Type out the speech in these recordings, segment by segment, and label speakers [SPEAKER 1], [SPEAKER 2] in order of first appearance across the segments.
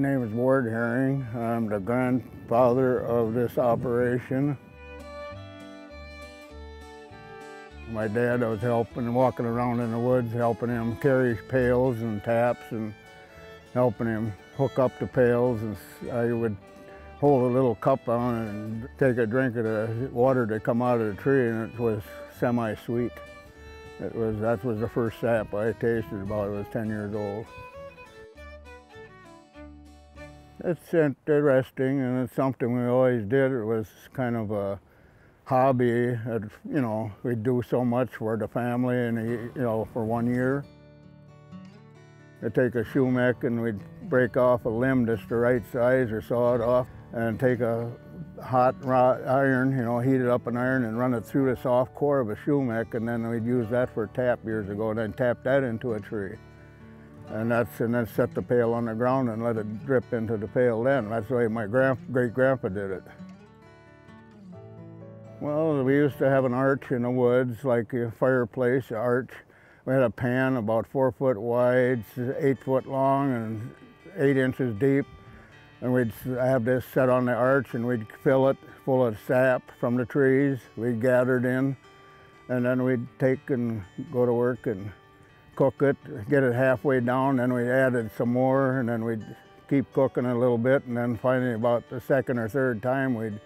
[SPEAKER 1] name is Ward Herring. I'm the grandfather of this operation. My dad was helping, walking around in the woods, helping him carry pails and taps and helping him hook up the pails. And I would hold a little cup on and take a drink of the water that come out of the tree, and it was semi-sweet. That was the first sap I tasted about I was 10 years old. It's interesting, and it's something we always did. It was kind of a hobby. We'd do so much for the family, and for 1 year. I'd take a shoemaker and we'd break off a limb just the right size or saw it off, and take a hot iron, heat it up an iron and run it through the soft core of a shoemaker, and then we'd use that for a tap years ago, and then tap that into a tree. And then set the pail on the ground and let it drip into the pail then. That's the way my great-grandpa did it. Well, we used to have an arch in the woods, like a fireplace arch. We had a pan about 4 foot wide, 8 foot long, and 8 inches deep. And we'd have this set on the arch, and we'd fill it full of sap from the trees. We'd gather it in, and then we'd take and go to work and cook it, get it halfway down, then we added some more, and then we'd keep cooking a little bit, and then finally about the second or third time we'd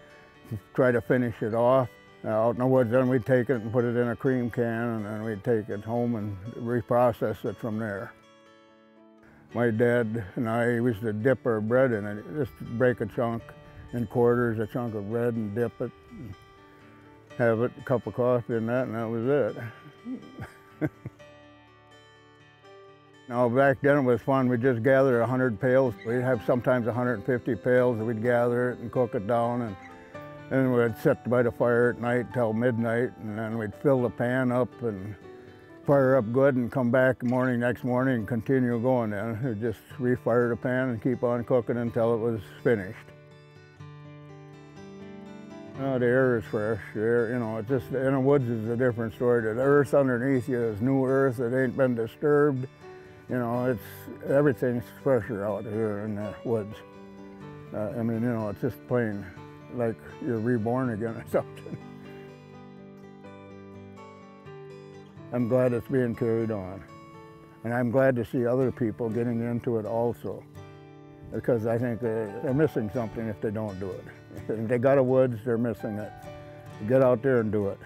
[SPEAKER 1] try to finish it off. Out in the woods, then we'd take it and put it in a cream can, and then we'd take it home and reprocess it from there. My dad and I used to dip our bread in it, just break a chunk in quarters, a chunk of bread, and dip it, and have it, a cup of coffee and that was it. Now, back then it was fun. We'd just gather 100 pails. We'd have sometimes 150 pails, and we'd gather it and cook it down, and then we'd sit by the fire at night till midnight, and then we'd fill the pan up and fire up good and come back next morning and continue going then. We'd just refire the pan and keep on cooking until it was finished. The air is fresh. The air, it's just, in the woods is a different story. The earth underneath you is new earth. It ain't been disturbed. Everything's fresher out here in the woods. It's just plain like you're reborn again or something. I'm glad it's being carried on. And I'm glad to see other people getting into it also, because I think they're missing something if they don't do it. If they got a woods, they're missing it. Get out there and do it.